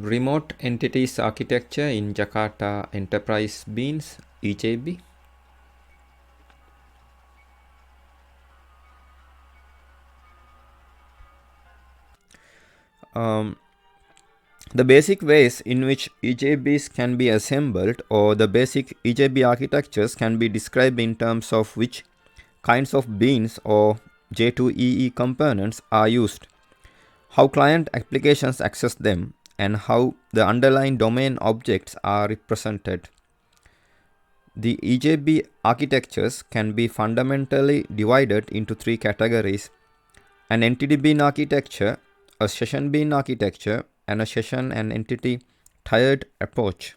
Remote Entities Architecture in Jakarta Enterprise Beans, EJB. The basic ways in which EJBs can be assembled, or the basic EJB architectures, can be described in terms of which kinds of beans or J2EE components are used, how client applications access them, and how the underlying domain objects are represented. The EJB architectures can be fundamentally divided into three categories: an entity bean architecture, a session bean architecture, and a session and entity tiered approach.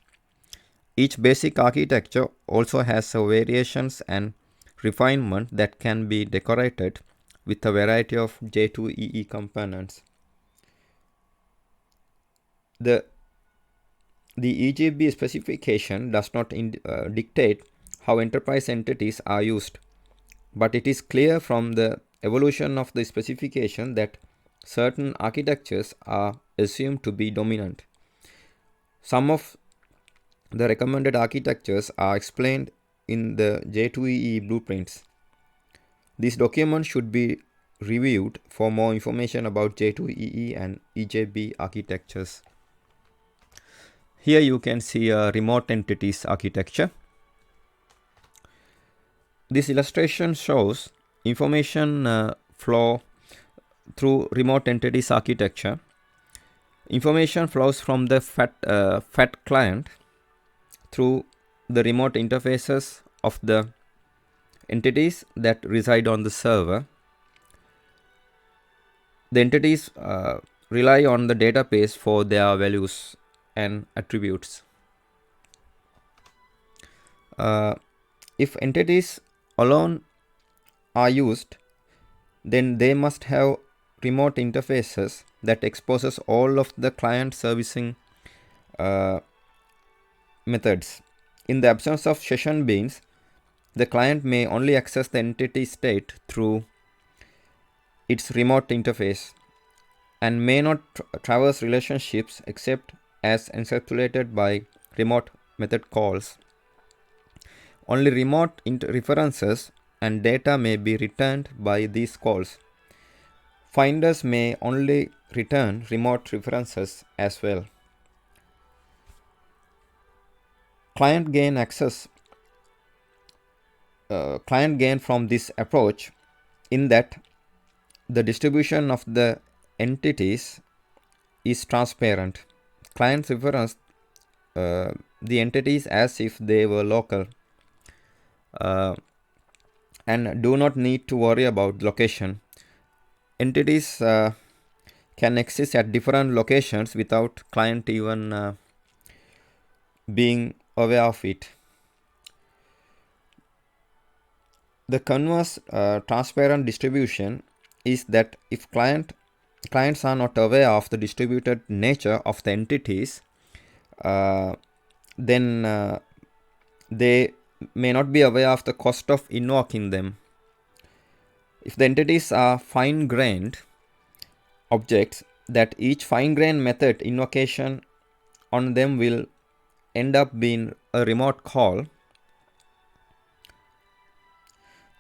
Each basic architecture also has variations and refinement that can be decorated with a variety of J2EE components. The EJB specification does not dictate how enterprise entities are used, but it is clear from the evolution of the specification that certain architectures are assumed to be dominant. Some of the recommended architectures are explained in the J2EE blueprints. This document should be reviewed for more information about J2EE and EJB architectures. Here you can see a remote entities architecture. This illustration shows information flow through remote entities architecture. Information flows from the FAT client through the remote interfaces of the entities that reside on the server. The entities rely on the database for their values and attributes. If entities alone are used, then they must have remote interfaces that exposes all of the client servicing methods. In the absence of session beans, the client may only access the entity state through its remote interface and may not traverse relationships except as encapsulated by remote method calls. Only remote references and data may be returned by these calls. Finders may only return remote references as well. Client gain from this approach in that the distribution of the entities is transparent. Clients reference the entities as if they were local and do not need to worry about location. Entities can exist at different locations without client even being aware of it. The converse transparent distribution is that if clients are not aware of the distributed nature of the entities, then they may not be aware of the cost of invoking them. If the entities are fine-grained objects, that each fine-grained method invocation on them will end up being a remote call.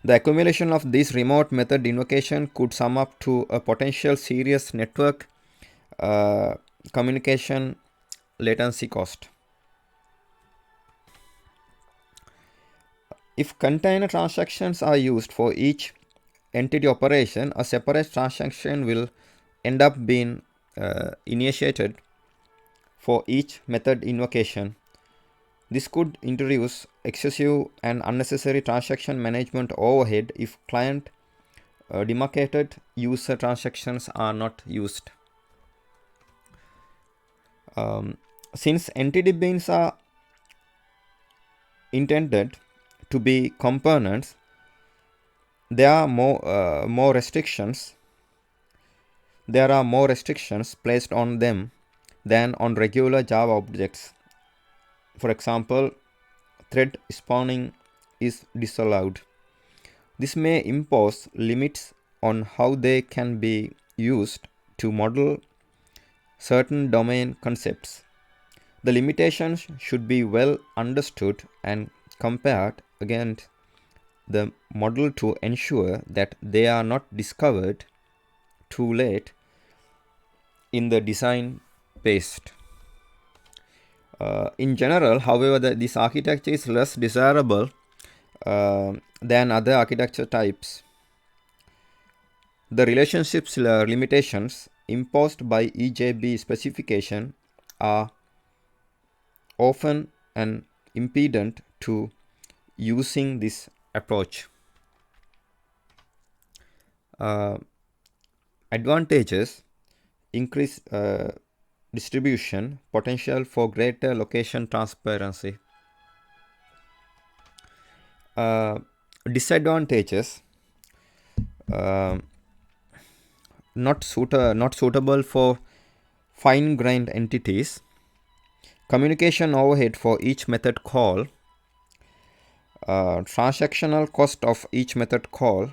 The accumulation of this remote method invocation could sum up to a potential serious network communication latency cost. If container transactions are used for each entity operation, a separate transaction will end up being initiated for each method invocation. This could introduce excessive and unnecessary transaction management overhead if client demarcated user transactions are not used. Since entity beans are intended to be components, there are more restrictions placed on them than on regular Java objects. For example, thread spawning is disallowed. This may impose limits on how they can be used to model certain domain concepts. The limitations should be well understood and compared against the model to ensure that they are not discovered too late in the design phase. In general, however, this architecture is less desirable than other architecture types. The relationships limitations imposed by EJB specification are often an impediment to using this approach. Advantages: increase distribution, potential for greater location transparency. Disadvantages: not suitable for fine-grained entities, communication overhead for each method call, transactional cost of each method call,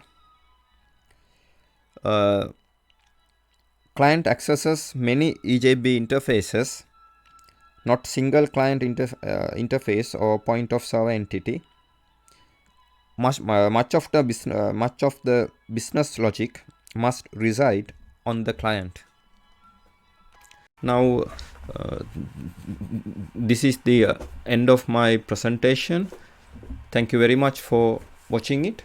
client accesses many EJB interfaces, not single client interface or point of server entity. Much of the business logic must reside on the client. Now, this is the end of my presentation. Thank you very much for watching it.